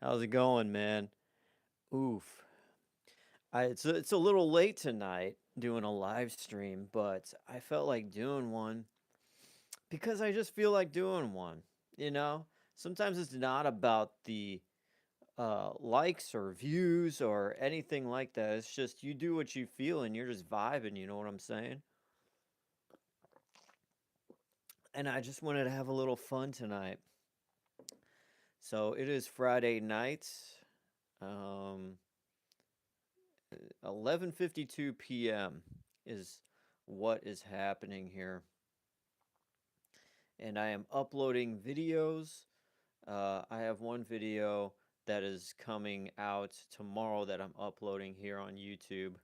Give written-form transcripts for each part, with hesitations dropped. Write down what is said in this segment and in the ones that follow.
How's it going, man? Oof. It's a little late tonight doing a live stream, but I felt like doing one because I just feel like doing one. You know, sometimes it's not about the likes or views or anything like that. It's just you do what you feel and you're just vibing. You know what I'm saying? And I just wanted to have a little fun tonight. So it is Friday night. Um, 11:52 p.m. is what is happening here, and I am uploading videos. I have one video that is coming out tomorrow that I'm uploading here on YouTube.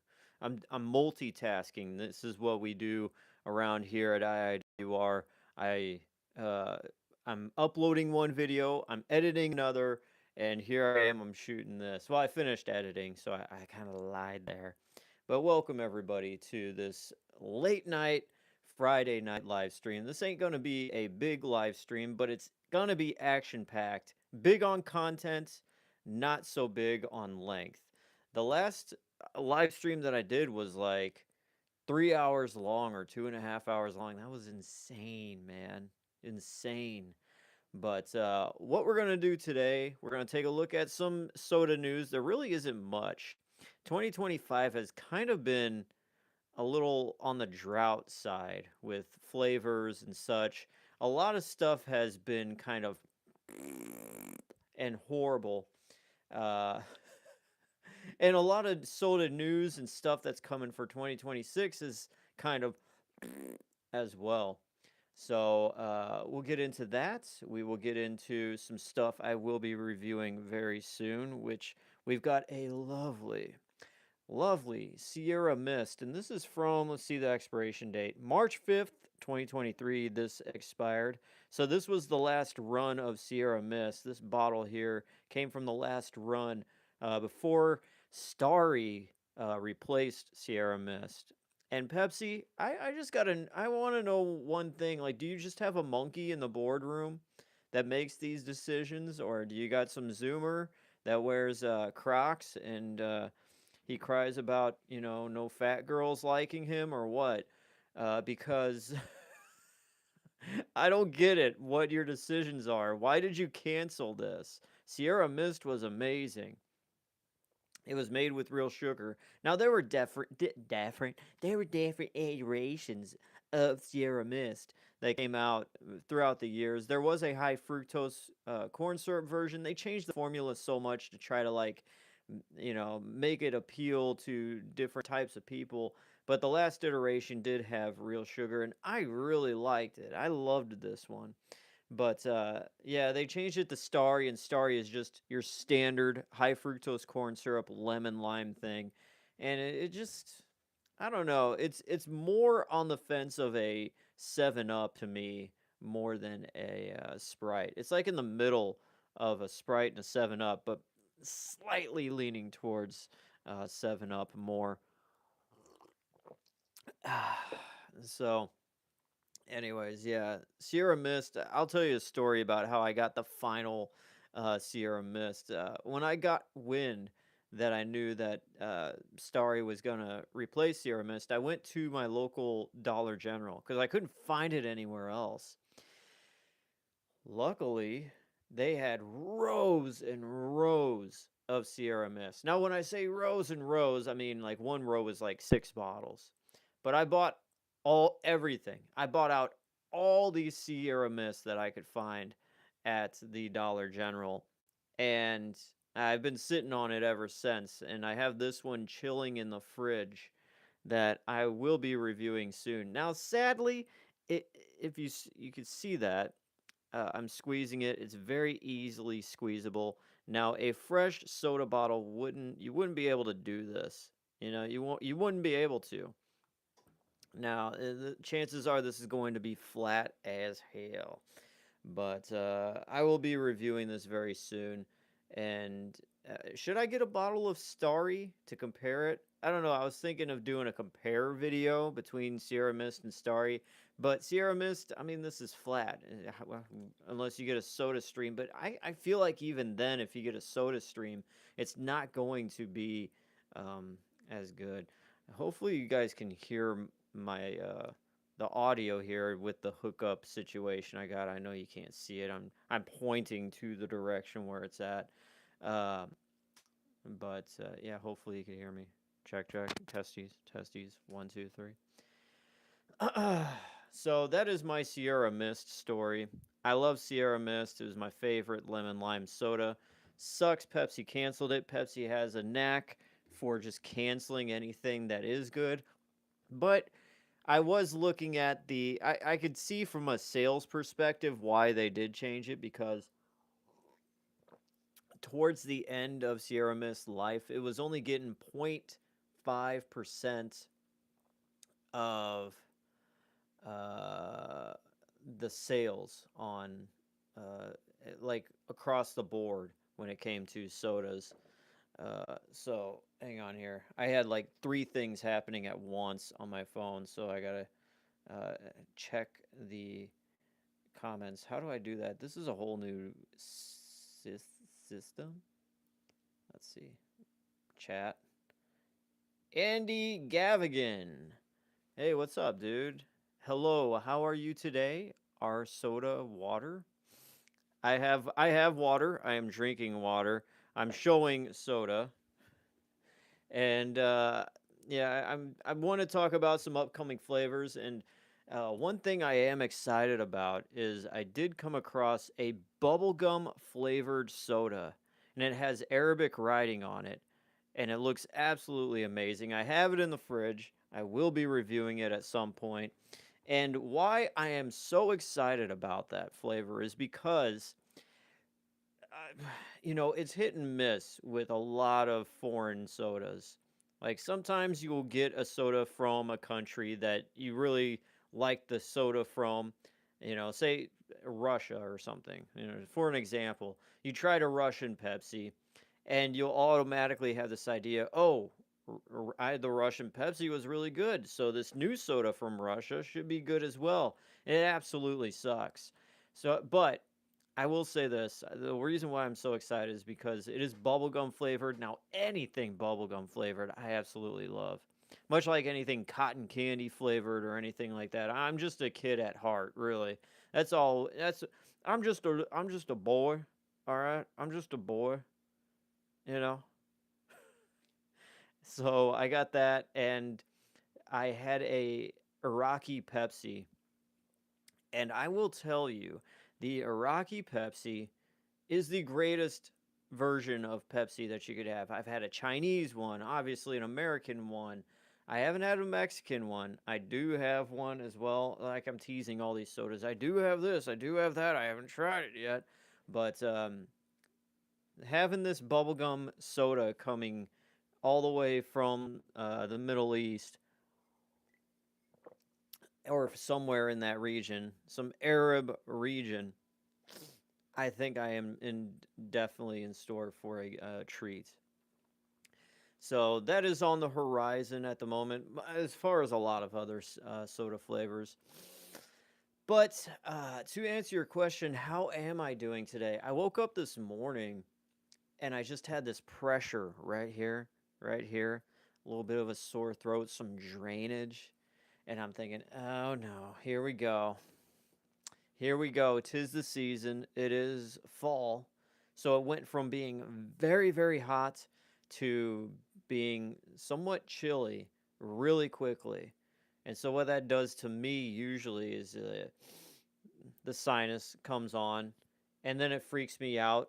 I'm multitasking. This is what we do around here at IIWR. I uh, I'm uploading one video, I'm editing another, and here I am. I'm shooting this. Well, I finished editing, so I kind of lied there. But welcome everybody to this late night Friday night live stream. This ain't going to be a big live stream, but it's going to be action packed, big on content, not so big on length. The last live stream that I did was like 3 hours long or 2.5 hours long. That was insane, man. Insane. But what we're going to do today, we're going to take a look at some soda news. There really isn't much. 2025 has kind of been a little on the drought side with flavors and such. A lot of stuff has been kind of and horrible. Uh, and a lot of soda news and stuff that's coming for 2026 is kind of as well. So we'll get into that. We will get into some stuff I will be reviewing very soon, which we've got a lovely Sierra Mist, and this is from, let's see the expiration date, March 5th, 2023. This expired. So this was the last run of Sierra Mist. This bottle here came from the last run before Starry replaced Sierra Mist. And Pepsi, I just got I want to know one thing. Like, do you just have a monkey in the boardroom that makes these decisions, or do you got some Zoomer that wears Crocs and he cries about, no fat girls liking him or what? Because I don't get it what your decisions are. Why did you cancel this? Sierra Mist was amazing. It was made with real sugar. Now there were different iterations of Sierra Mist that came out throughout the years. There was a high fructose corn syrup version. They changed the formula so much to try to make it appeal to different types of people. But the last iteration did have real sugar, and I really liked it. I loved this one. But yeah, they changed it to Starry, and Starry is just your standard high fructose corn syrup lemon lime thing, and it just I don't know. It's more on the fence of a Seven Up to me more than a Sprite. It's like in the middle of a Sprite and a Seven Up, but slightly leaning towards Seven Up more. So. Anyways, yeah, Sierra Mist. I'll tell you a story about how I got the final Sierra Mist. When I got wind that I knew that Starry was gonna replace Sierra Mist, I went to my local Dollar General because I couldn't find it anywhere else. Luckily, they had rows and rows of Sierra Mist. Now, when I say rows and rows, I mean like one row is like 6 bottles. But I bought everything. I bought out all these Sierra Mist that I could find at the Dollar General, and I've been sitting on it ever since. And I have this one chilling in the fridge that I will be reviewing soon. Now, sadly, it if you could see that I'm squeezing it. It's very easily squeezable. Now, a fresh soda bottle you wouldn't be able to do this. You wouldn't be able to. Now, the chances are this is going to be flat as hell. But I will be reviewing this very soon. And should I get a bottle of Starry to compare it? I don't know. I was thinking of doing a compare video between Sierra Mist and Starry, But Sierra Mist, I mean, this is flat, unless you get a Soda Stream. But I feel like even then, if you get a Soda Stream, it's not going to be um, as good. Hopefully, you guys can hear my the audio here with the hookup situation I got. I know you can't see it. I'm pointing to the direction where it's at. Um, but yeah, hopefully you can hear me. Check, check, testes, testes. One, two, three. So that is my Sierra Mist story. I love Sierra Mist. It was my favorite lemon lime soda. Sucks Pepsi canceled it. Pepsi has a knack for just canceling anything that is good. But I was looking at I could see from a sales perspective why they did change it, because towards the end of Sierra Mist life, it was only getting 0.5% of uh, the sales on like across the board when it came to sodas. So hang on here. I had like three things happening at once on my phone, so I gotta uh, check the comments. How do I do that? This is a whole new system. Let's see. Chat. Andy Gavigan. Hey, what's up, dude? Hello, how are you today? Our soda water? I have water. I am drinking water. I'm showing soda. And yeah, I want to talk about some upcoming flavors. And one thing I am excited about is I did come across a bubblegum flavored soda, and it has Arabic writing on it, and it looks absolutely amazing. I have it in the fridge. I will be reviewing it at some point. And why I am so excited about that flavor is because it's hit and miss with a lot of foreign sodas. Like sometimes you will get a soda from a country that you really like the soda from, say Russia or something. For an example, you tried a Russian Pepsi and you'll automatically have this idea, oh, the Russian Pepsi was really good, so this new soda from Russia should be good as well. And it absolutely sucks. So, but I will say this, the reason why I'm so excited is because it is bubblegum flavored. Now, anything bubblegum flavored, I absolutely love. Much like anything cotton candy flavored or anything like that. I'm just a kid at heart, really. That's all. I'm just a boy. All right? I'm just a boy, you know. So, I got that, and I had a Iraqi Pepsi, and I will tell you, the Iraqi Pepsi is the greatest version of Pepsi that you could have. I've had a Chinese one, obviously an American one. I haven't had a Mexican one. I do have one as well. Like I'm teasing all these sodas. I do have this. I do have that. I haven't tried it yet. But having this bubblegum soda coming all the way from the Middle East or somewhere in that region, some Arab region, I think I am definitely in store for a treat. So that is on the horizon at the moment, as far as a lot of other soda flavors. But to answer your question, how am I doing today? I woke up this morning and I just had this pressure right here, a little bit of a sore throat, some drainage, and I'm thinking, oh no, here we go. Here we go. 'Tis the season. It is fall. So it went from being very, very hot to being somewhat chilly really quickly. And so what that does to me usually is the sinus comes on, and then it freaks me out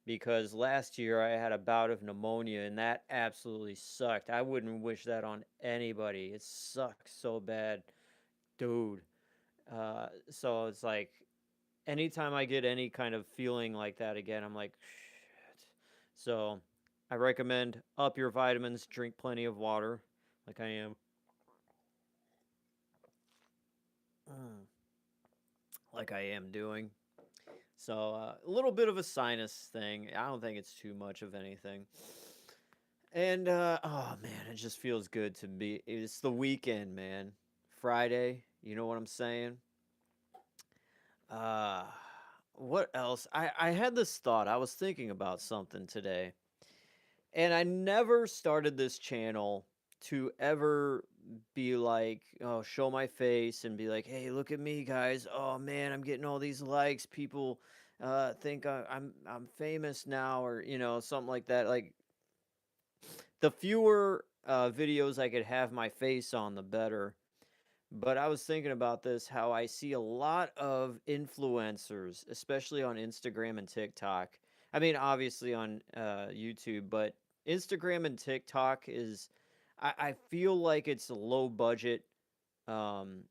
because last year I had a bout of pneumonia and that absolutely sucked. I wouldn't wish that on anybody. It sucks so bad, dude. So it's like anytime I get any kind of feeling like that again, I'm like, shit. So I recommend up your vitamins, drink plenty of water, like I am. Mm, like I am doing. So a little bit of a sinus thing. I don't think it's too much of anything. And oh man, it just feels good to be. It's the weekend, man. Friday. You know what I'm saying? Uh, what else? I had this thought. I was thinking about something today, and I never started this channel to ever be like, oh, show my face and be like, hey, look at me, guys. Oh man, I'm getting all these likes. People think I'm famous now, or something like that. Like the fewer videos I could have my face on, the better. But I was thinking about this, how I see a lot of influencers, especially on Instagram and TikTok. I mean, obviously on YouTube, but Instagram and TikTok is, I feel like it's a low budget. Um,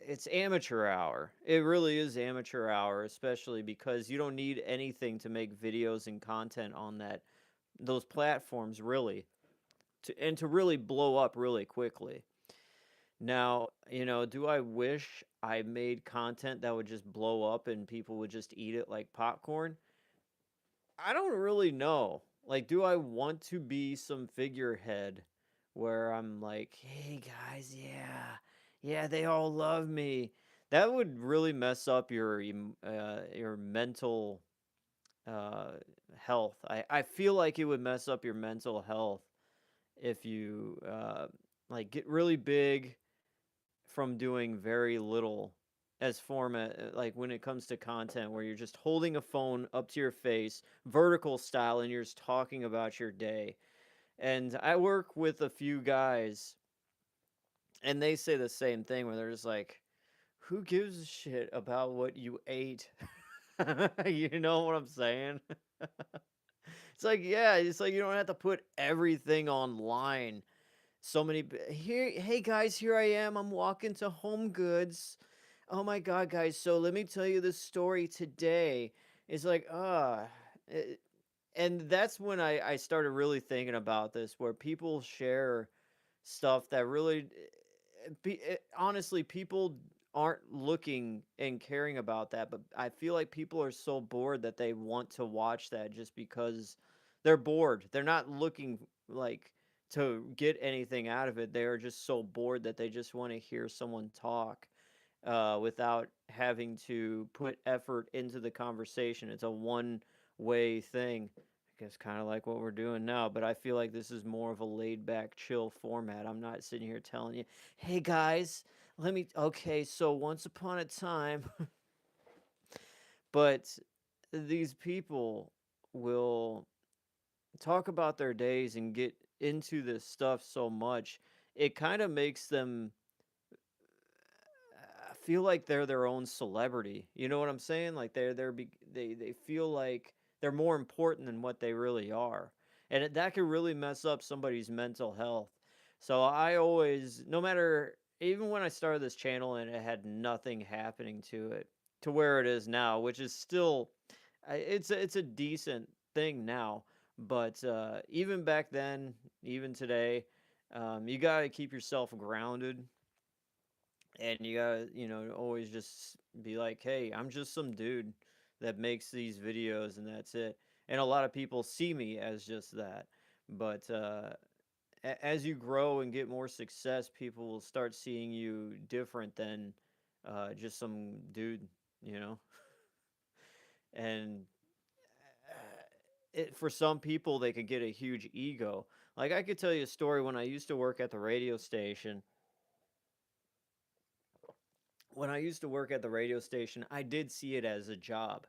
it's amateur hour. It really is amateur hour, especially because you don't need anything to make videos and content on those platforms, really, to really blow up really quickly. Now, do I wish I made content that would just blow up and people would just eat it like popcorn? I don't really know. Like, do I want to be some figurehead where I'm like, hey guys, yeah, yeah, they all love me? That would really mess up your mental uh, health. I feel like it would mess up your mental health if you like get really big from doing very little as format like when it comes to content where you're just holding a phone up to your face vertical style and you're just talking about your day. And I work with a few guys and they say the same thing where they're just like, who gives a shit about what you ate? You know what I'm saying? It's like, yeah, it's like you don't have to put everything online. So many here, hey guys, here I am. I'm walking to Home Goods. Oh my god, guys. So let me tell you this story today. It's like, and that's when I started really thinking about this, where people share stuff that really honestly, people aren't looking and caring about that, but I feel like people are so bored that they want to watch that just because they're bored. They're not looking like to get anything out of it. They are just so bored that they just want to hear someone talk without having to put effort into the conversation. It's a one way thing. I guess kind of like what we're doing now, but I feel like this is more of a laid back, chill format. I'm not sitting here telling you, hey guys, okay, so once upon a time, but these people will talk about their days and get into this stuff so much, it kind of makes them feel like they're their own celebrity. You know what I'm saying? Like they feel like they're more important than what they really are. And that could really mess up somebody's mental health. So I always, no matter, even when I started this channel and it had nothing happening to it, to where it is now, which is still, it's a decent thing now. But even back then, even today, you gotta keep yourself grounded, and you gotta, always just be like, hey, I'm just some dude that makes these videos and that's it. And a lot of people see me as just that. But as you grow and get more success, people will start seeing you different than just some dude, you know? And for some people, they could get a huge ego. Like, I could tell you a story when I used to work at the radio station. When I used to work at the radio station, I did see it as a job.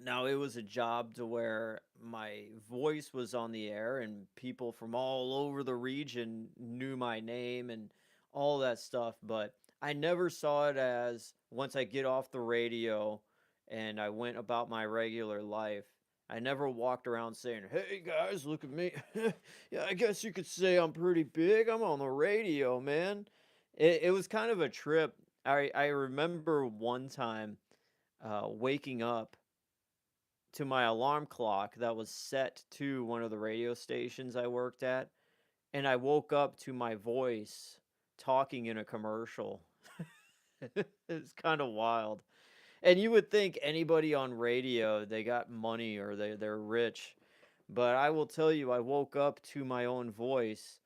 Now, it was a job to where my voice was on the air and people from all over the region knew my name and all that stuff, but I never saw it as once I get off the radio and I went about my regular life. I never walked around saying, "Hey guys, look at me." Yeah, I guess you could say I'm pretty big. I'm on the radio, man. It was kind of a trip. I remember one time waking up to my alarm clock that was set to one of the radio stations I worked at, and I woke up to my voice talking in a commercial. It's kind of wild. And you would think anybody on radio, they got money or they're rich. But I will tell you, I woke up to my own voice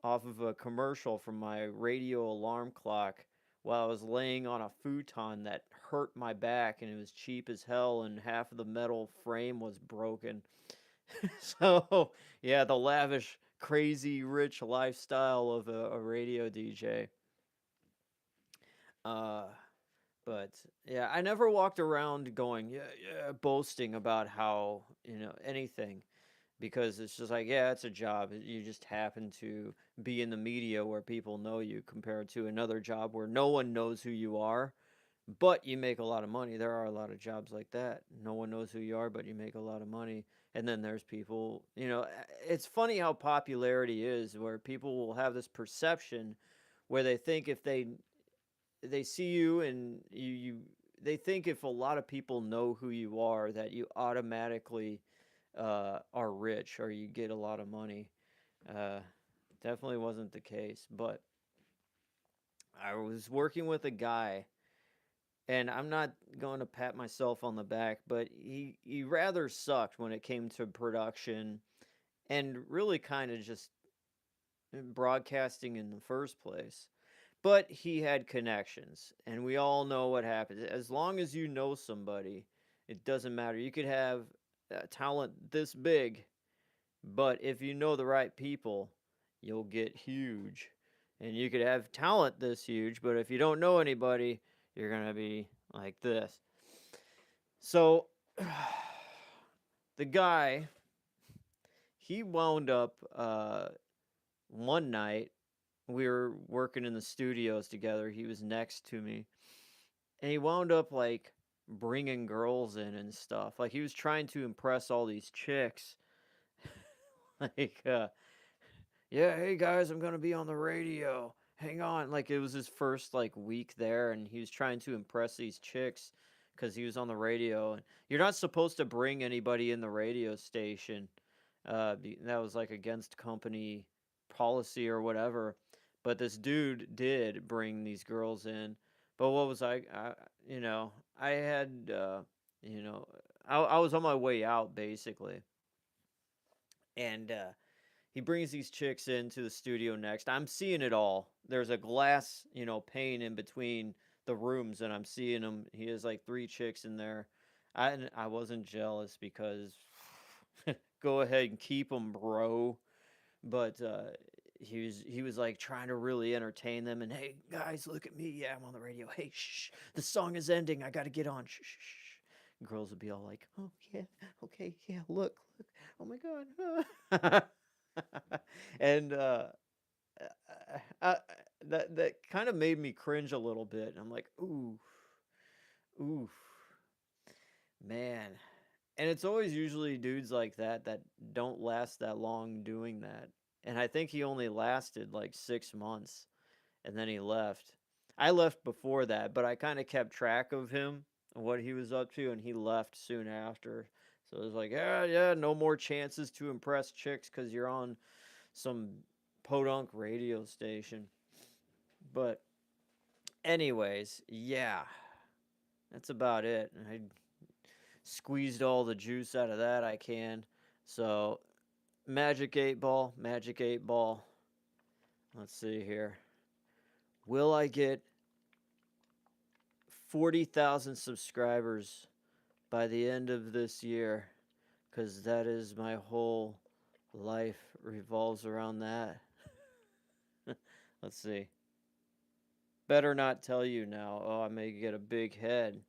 off of a commercial from my radio alarm clock while I was laying on a futon that hurt my back, and it was cheap as hell, and half of the metal frame was broken. So, yeah, the lavish, crazy, rich lifestyle of a radio DJ. Uh, but yeah, I never walked around going, yeah, yeah, boasting about how, anything, because it's just like, yeah, it's a job. You just happen to be in the media where people know you compared to another job where no one knows who you are, but you make a lot of money. There are a lot of jobs like that. No one knows who you are, but you make a lot of money. And then there's people, it's funny how popularity is, where people will have this perception where they think if they see you and they think if a lot of people know who you are, that you automatically are rich or you get a lot of money. Uh, Definitely wasn't the case, but I was working with a guy, and I'm not going to pat myself on the back, but he rather sucked when it came to production and really kind of just broadcasting in the first place. But he had connections, and we all know what happens. As long as you know somebody, it doesn't matter. You could have talent this big, but if you know the right people, you'll get huge. And you could have talent this huge, but if you don't know anybody, you're going to be like this. So the guy, he wound up one night, we were working in the studios together. He was next to me, and he wound up like bringing girls in and stuff. Like he was trying to impress all these chicks. like, yeah, hey guys, I'm gonna be on the radio. Hang on. Like it was his first like week there, and he was trying to impress these chicks because he was on the radio. And you're not supposed to bring anybody in the radio station. That was like against company policy or whatever. But this dude did bring these girls in. But what was I had, you know, I was on my way out basically, and he brings these chicks into the studio next. I'm seeing it all. There's a glass, pane in between the rooms, and I'm seeing him. He has like three chicks in there. I wasn't jealous because go ahead and keep them, bro. But he was like trying to really entertain them. And hey guys, look at me. Yeah, I'm on the radio. Hey, shh, the song is ending. I got to get on. Shh, shh, shh. Girls would be all like, oh yeah, okay, yeah, look, oh my god. And uh, that kind of made me cringe a little bit. I'm like, ooh, ooh, man. And it's always usually dudes like that don't last that long doing that. And I think he only lasted like 6 months, and then he left. I left before that, but I kind of kept track of him and what he was up to, and he left soon after. So it was like, yeah, yeah, no more chances to impress chicks because you're on some podunk radio station. But anyways, yeah, that's about it. I squeezed all the juice out of that I can. So Magic 8 Ball, Magic 8 Ball. Let's see here. Will I get 40,000 subscribers by the end of this year? Because that is my whole life revolves around that. Let's see. Better not tell you now. Oh, I may get a big head.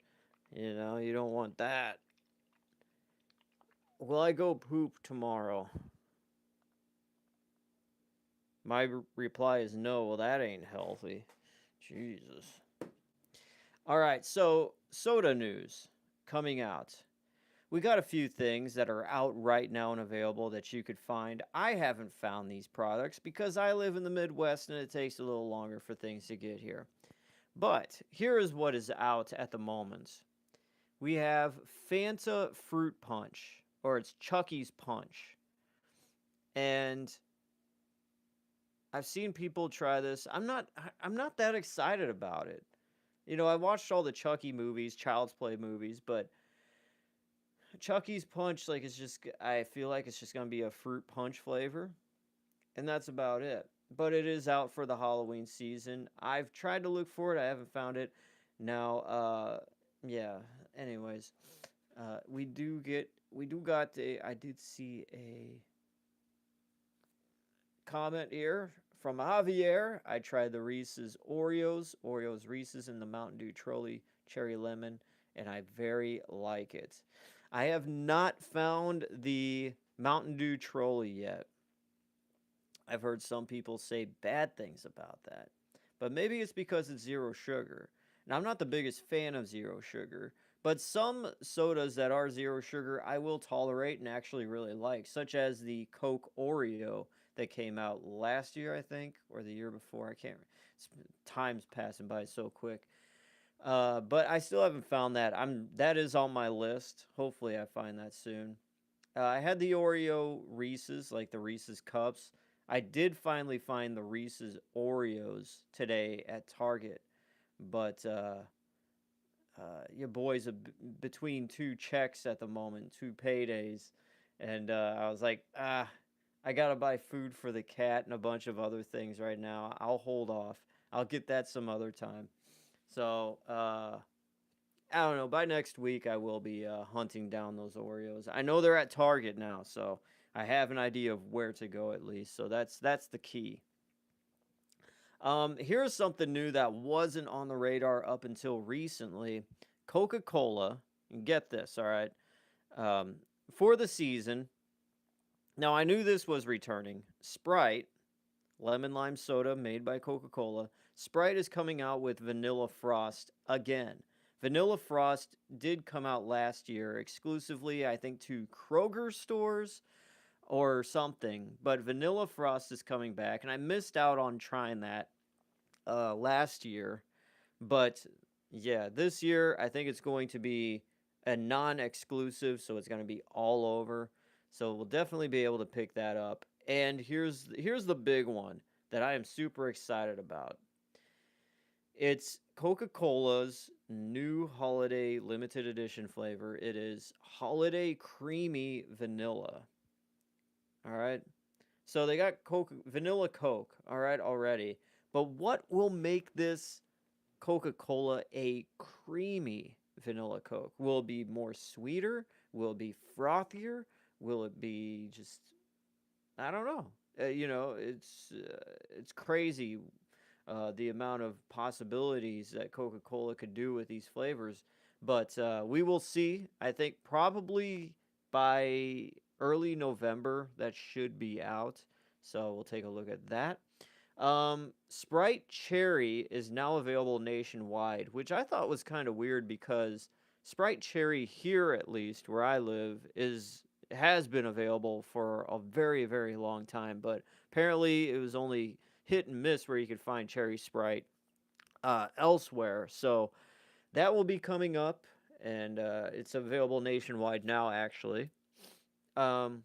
You don't want that. Will I go poop tomorrow? My reply is no. Well, that ain't healthy. Jesus. All right, so soda news coming out. We got a few things that are out right now and available that you could find. I haven't found these products because I live in the Midwest and it takes a little longer for things to get here. But here is what is out at the moment. We have Fanta Fruit Punch, or it's Chucky's Punch. And I've seen people try this. I'm not that excited about it. I watched all the Chucky movies, Child's Play movies, but Chucky's Punch, like, it's just, I feel like it's just going to be a fruit punch flavor, and that's about it. but it is out for the Halloween season. I've tried to look for it, I haven't found it. Now, yeah. Anyways, we do got a. I did see a comment here from Javier. I tried the Reese's Oreos Reese's, and the Mountain Dew Trolley Cherry Lemon, and I very like it. I have not found the Mountain Dew Trolley yet. I've heard some people say bad things about that. But maybe it's because it's zero sugar. And I'm not the biggest fan of zero sugar, but some sodas that are zero sugar I will tolerate and actually really like, such as the Coke Oreo that came out last year, I think, or the year before. I can't. Time's passing by so quick. But I still haven't found that. That is on my list. Hopefully, I find that soon. I had the Oreo Reese's, like the Reese's cups. I did finally find the Reese's Oreos today at Target, but your boy's between two checks at the moment, two paydays, and I was like, I gotta buy food for the cat and a bunch of other things right now. I'll hold off. I'll get that some other time. So, I don't know. By next week, I will be hunting down those Oreos. I know they're at Target now, so I have an idea of where to go at least. So that's the key. Here's something new that wasn't on the radar up until recently. Coca-Cola, get this, all right? Um, for the season, now I knew this was returning. Sprite, lemon lime soda made by Coca-Cola. Sprite is coming out with Vanilla Frost again. Vanilla Frost did come out last year exclusively, I think, to Kroger stores or something. But Vanilla Frost is coming back, and I missed out on trying that last year. But yeah, this year I think it's going to be a non-exclusive, so it's going to be all over. So we'll definitely be able to pick that up. And here's the big one that I am super excited about. It's Coca-Cola's new holiday limited edition flavor. It is Holiday Creamy Vanilla. All right. So they got Coke, vanilla Coke, all right, already. But what will make this Coca-Cola a creamy vanilla Coke? Will it be more sweeter? Will it be frothier? Will it be just I don't know. It's crazy the amount of possibilities that Coca-Cola could do with these flavors. But we will see. I think probably by early November that should be out. So we'll take a look at that. Sprite Cherry is now available nationwide, which I thought was kind of weird because Sprite Cherry here, at least where I live, is has been available for a very, very long time. But apparently, it was only hit and miss where you could find Cherry Sprite elsewhere. So that will be coming up, and it's available nationwide now, actually. Um,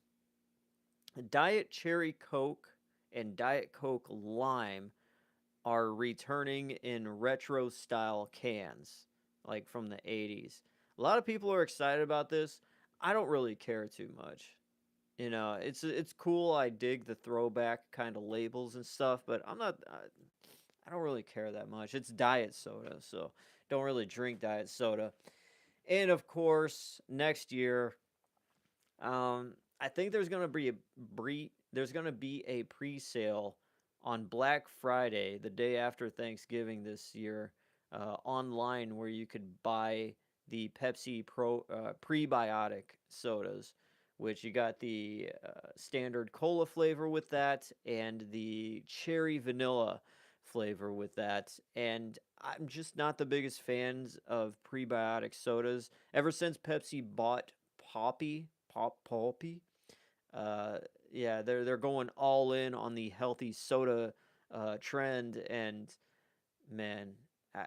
Diet Cherry Coke and Diet Coke Lime are returning in retro style cans, like from the 80s. A lot of people are excited about this. I don't really care too much. It's cool. I dig the throwback kind of labels and stuff, but I don't really care that much. It's diet soda, so don't really drink diet soda. And of course, next year, I think there's gonna be a pre-sale on Black Friday, the day after Thanksgiving this year, online where you could buy the Pepsi Pro prebiotic sodas, which you got the standard cola flavor with that and the cherry vanilla flavor with that. And I'm just not the biggest fans of prebiotic sodas. Ever since Pepsi bought Poppy, uh, yeah, they're going all in on the healthy soda trend, and man, I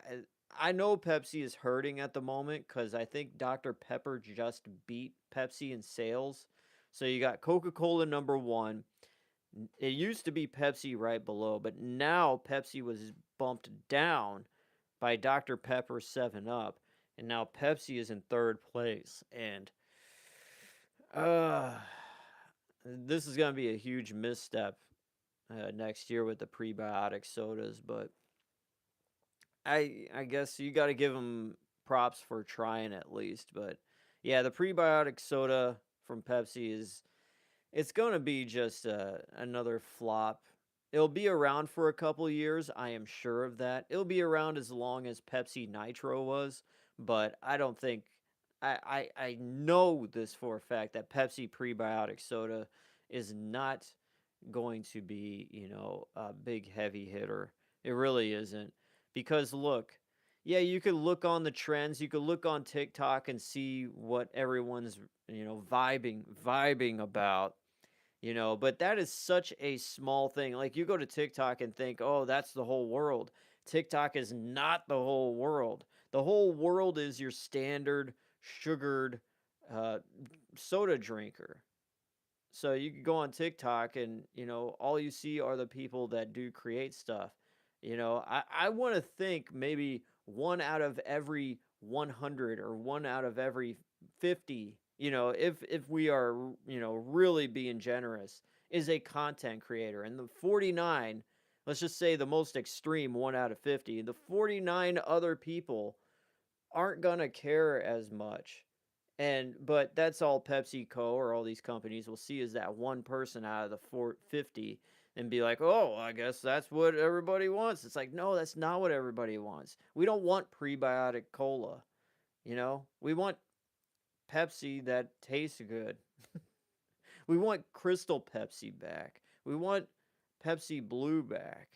I know Pepsi is hurting at the moment because I think Dr. Pepper just beat Pepsi in sales. So you got Coca Cola number one. It used to be Pepsi right below, but now Pepsi was bumped down by Dr. Pepper 7 Up, and now Pepsi is in third place. And uh, this is going to be a huge misstep next year with the prebiotic sodas, but I guess you got to give them props for trying at least. But yeah, the prebiotic soda from Pepsi is it's going to be just another flop. It'll be around for a couple years, I am sure of that. It'll be around as long as Pepsi Nitro was, but I don't think I know this for a fact that Pepsi prebiotic soda is not going to be, a big heavy hitter. It really isn't. Because look, yeah, you could look on the trends, you could look on TikTok and see what everyone's, vibing about, but that is such a small thing. Like you go to TikTok and think, "Oh, that's the whole world." TikTok is not the whole world. The whole world is your standard sugared uh, soda drinker. So you can go on TikTok and, all you see are the people that do create stuff. I want to think maybe one out of every 100 or one out of every 50, if we are, really being generous, is a content creator. And the 49, let's just say the most extreme one out of 50, the 49 other people aren't going to care as much. But that's all PepsiCo or all these companies will see is that one person out of the 450 and be like, "Oh, I guess that's what everybody wants." It's like, "No, that's not what everybody wants. We don't want prebiotic cola, We want Pepsi that tastes good. We want Crystal Pepsi back. We want Pepsi Blue back.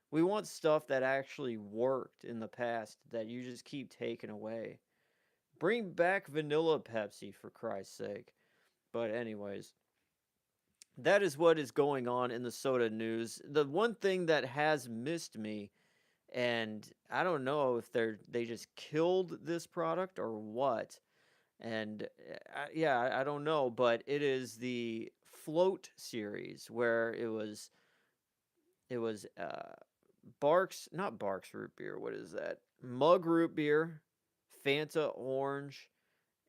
We want stuff that actually worked in the past that you just keep taking away. Bring back vanilla Pepsi for Christ's sake." But anyways, that is what is going on in the soda news. The one thing that has missed me, and I don't know if they just killed this product or what. And yeah, I don't know, but it is the Float series where it was Barks, not Barks root beer. What is that? Mug root beer, Fanta orange,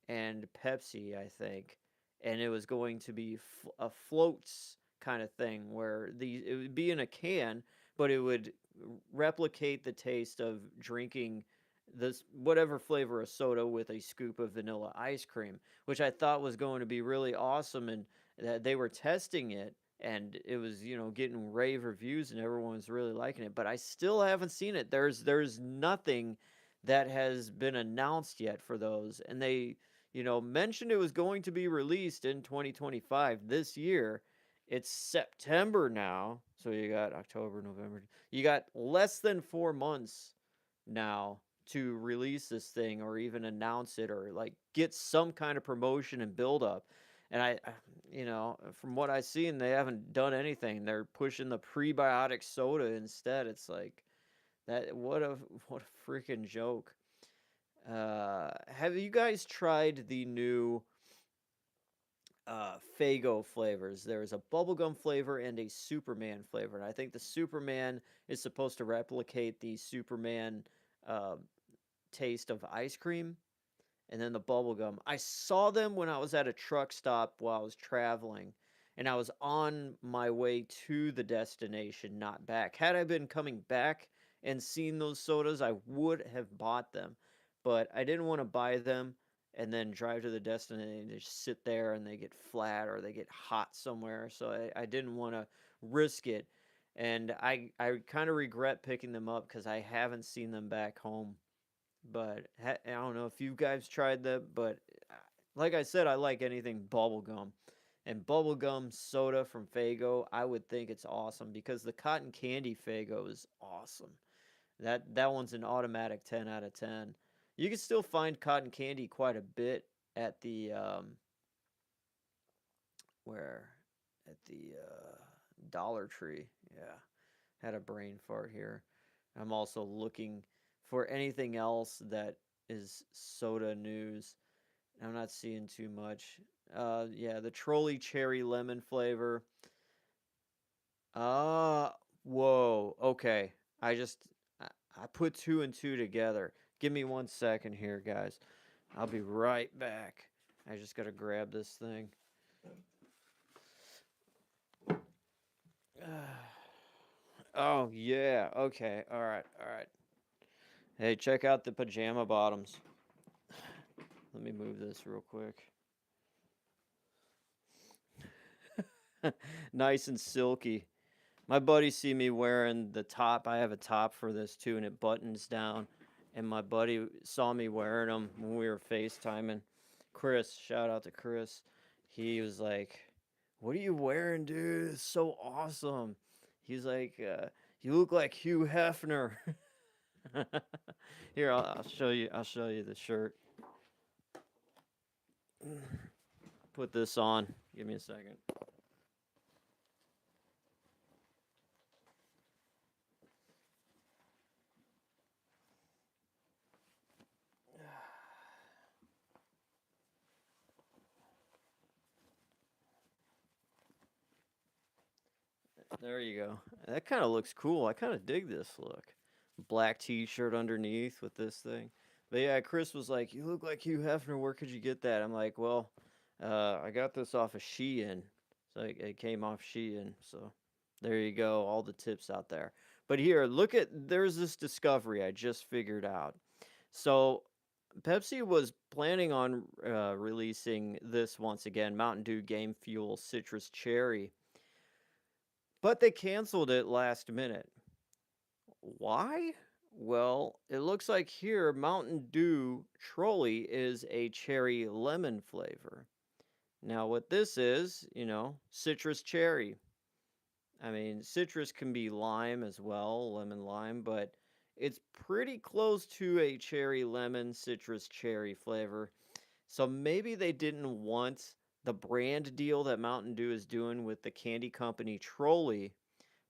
and Pepsi, I think. And it was going to be a floats kind of thing where it would be in a can, but it would replicate the taste of drinking this whatever flavor of soda with a scoop of vanilla ice cream, which I thought was going to be really awesome. And they were testing it and it was, getting rave reviews and everyone was really liking it, but I still haven't seen it. There's nothing that has been announced yet for those, and they, mentioned it was going to be released in 2025 this year. It's September now, so you got October, November. You got less than 4 months now to release this thing or even announce it or like get some kind of promotion and build up. And from what I've seen, they haven't done anything. They're pushing the prebiotic soda instead. It's like that. What a freaking joke. Have you guys tried the new Faygo flavors? There's a bubblegum flavor and a Superman flavor. And I think the Superman is supposed to replicate the Superman uh, taste of ice cream. And then the bubblegum. I saw them when I was at a truck stop while I was traveling. And I was on my way to the destination, not back. Had I been coming back and seen those sodas, I would have bought them. But I didn't want to buy them and then drive to the destination and just sit there and they get flat or they get hot somewhere. So I didn't want to risk it. And I kind of regret picking them up because I haven't seen them back home. But I don't know if you guys tried that, but like I said, I like anything bubblegum. And bubblegum soda from Faygo, I would think it's awesome because the cotton candy Faygo is awesome. That one's an automatic 10 out of 10. You can still find cotton candy quite a bit at the where at the Dollar Tree. Yeah. Had a brain fart here. I'm also looking for anything else that is soda news. I'm not seeing too much. Yeah, the Trolley cherry lemon flavor. Uh, whoa. Okay. I just I, I put two and two together. Give me 1 second here, guys. I'll be right back. I just gotta grab this thing. Oh, yeah. Okay. All right. All right. Hey, check out the pajama bottoms. Let me move this real quick. Nice and silky. My buddies see me wearing the top. I have a top for this too, and it buttons down. And my buddy saw me wearing them when we were FaceTiming. Chris, shout out to Chris. He was like, "What are you wearing, dude? It's so awesome." He's like, "You look like Hugh Hefner." Here, I'll show you. I'll show you the shirt. Put this on. Give me a second. There you go. That kind of looks cool. I kind of dig this look. Black t-shirt underneath with this thing. But yeah, Chris was like, "You look like Hugh Hefner. Where could you get that?" I'm like, "Well, I got this off of Shein. So it came off Shein. So there you go. All the tips out there. But here, look at there's this discovery I just figured out. So Pepsi was planning on releasing this once again, Mountain Dew Game Fuel Citrus Cherry, but they canceled it last minute. Why? Well, it looks like here Mountain Dew Trolley is a cherry lemon flavor. Now, what this is, citrus cherry. I mean, citrus can be lime as well, lemon lime, but it's pretty close to a cherry lemon citrus cherry flavor. So maybe they didn't want the brand deal that Mountain Dew is doing with the candy company Trolley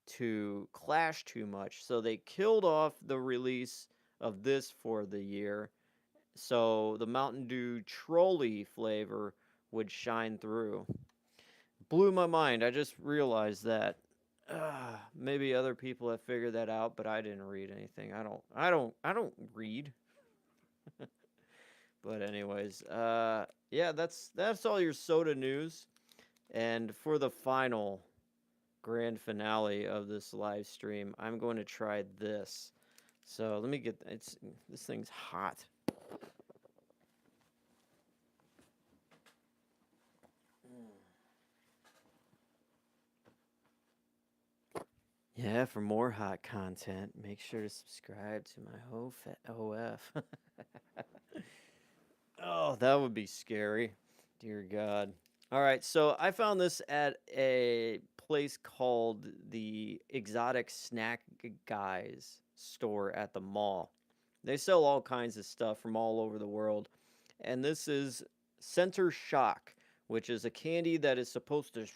to clash too much. So they killed off the release of this for the year. So the Mountain Dew Trolley flavor would shine through. Blew my mind. I just realized that. Maybe other people have figured that out, but I didn't read anything. I don't read. But anyways, yeah, that's all your soda news. And for the final grand finale of this live stream, I'm going to try this. So let me get this thing's hot. Yeah, for more hot content, make sure to subscribe to my OF. Oh, that would be scary. Dear God. All right, so I found this at a place called the Exotic Snack Guys store at the mall. They sell all kinds of stuff from all over the world. And this is Center Shock, which is a candy that is supposed to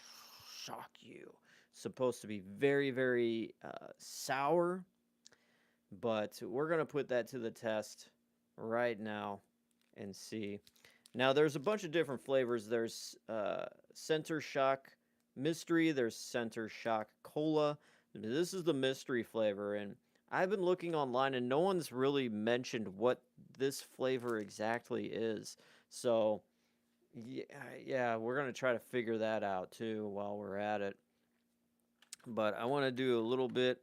shock you. Supposed to be very, very sour, but we're going to put that to the test right now and see. Now, there's a bunch of different flavors. There's Center Shock Mystery. There's Center Shock Cola. This is the mystery flavor, and I've been looking online, and no one's really mentioned what this flavor exactly is. So, yeah, we're gonna try to figure that out too while we're at it. But I want to do a little bit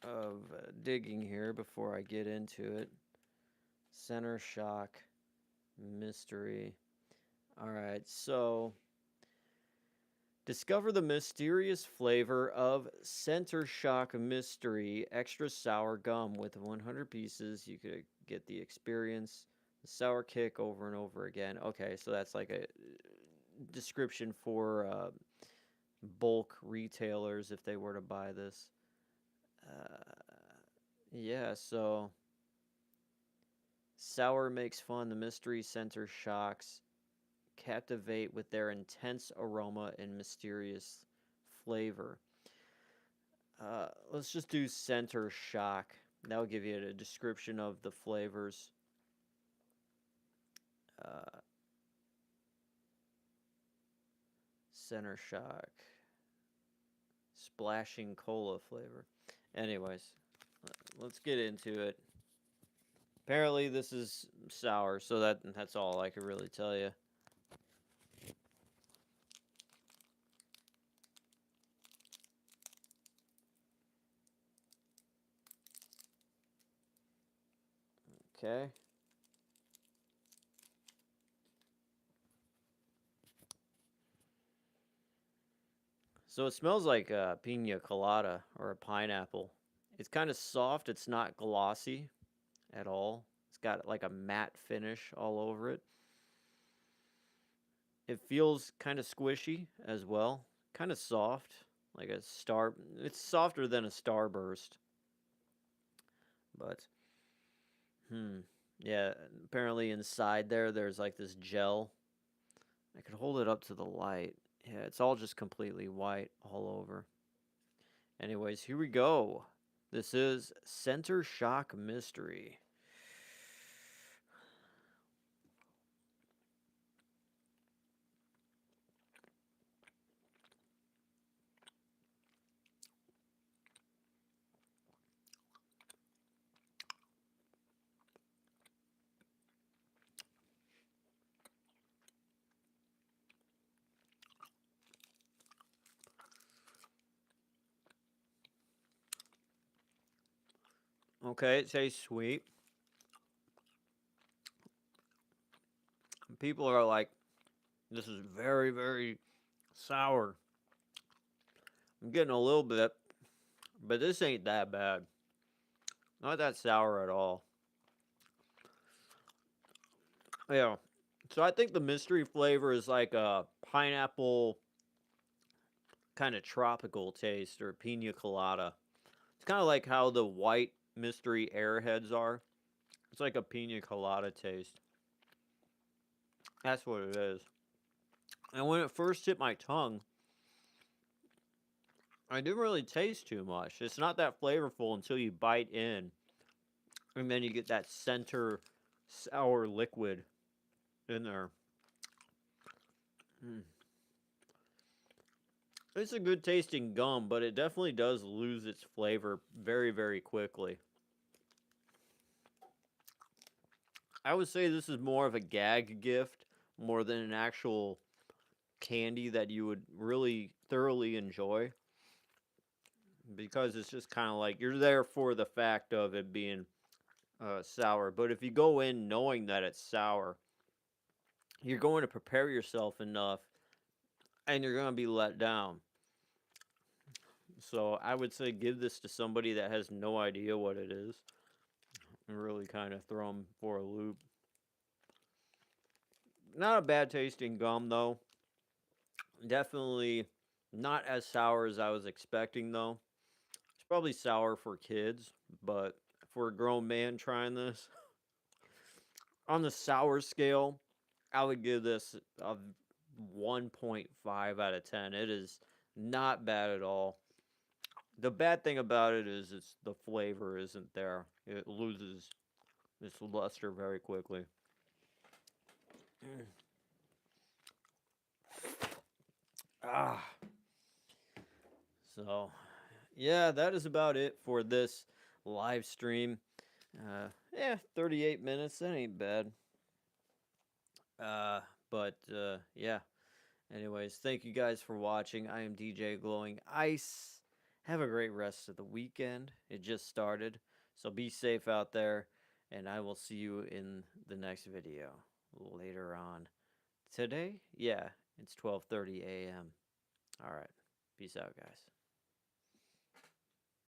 of digging here before I get into it. Center Shock Mystery. All right, so discover the mysterious flavor of Center Shock Mystery Extra Sour Gum with 100 pieces. You could get the experience, the sour kick over and over again. Okay, so that's like a description for bulk retailers if they were to buy this. Yeah, so sour makes fun. The mystery center shocks captivate with their intense aroma and mysterious flavor. Let's just do center shock. That'll give you a description of the flavors. Uh, Center shock. Splashing cola flavor. Anyways, let's get into it. Apparently this is sour, so that's all I could really tell you. Okay. So it smells like a pina colada or a pineapple. It's kind of soft. It's not glossy at all. It's got like a matte finish all over it. It feels kind of squishy as well. Kind of soft, like a star. It's softer than a starburst. But, hmm. Yeah, apparently inside there's like this gel. I could hold it up to the light. Yeah, it's all just completely white all over. Anyways, here we go. This is Center Shock Mystery. Okay, it tastes sweet. People are like, this is very, very sour. I'm getting a little bit, but this ain't that bad. Not that sour at all. Yeah. So I think the mystery flavor is like a pineapple kind of tropical taste or pina colada. It's kind of like how the white mystery airheads are. It's like a pina colada taste. That's what it is. And when it first hit my tongue, I didn't really taste too much. It's not that flavorful until you bite in. And then you get that center sour liquid in there. Mm. It's a good tasting gum, but it definitely does lose its flavor very, very quickly. I would say this is more of a gag gift more than an actual candy that you would really thoroughly enjoy, because it's just kind of like you're there for the fact of it being sour. But if you go in knowing that it's sour, you're going to prepare yourself enough and you're going to be let down. So I would say give this to somebody that has no idea what it is and really kind of throw them for a loop. Not a bad tasting gum though. Definitely not as sour as I was expecting though. It's probably sour for kids, but for a grown man trying this, on the sour scale, I would give this a 1.5 out of 10. It is not bad at all. The bad thing about it is it's the flavor isn't there. It loses its luster very quickly. Ah. So, yeah, that is about it for this live stream. Yeah, 38 minutes. That ain't bad. But yeah. Anyways, thank you guys for watching. I am DJ Glowing Ice. Have a great rest of the weekend. It just started. So be safe out there, and I will see you in the next video later on. Today? Yeah, it's 12:30 a.m. All right. Peace out, guys.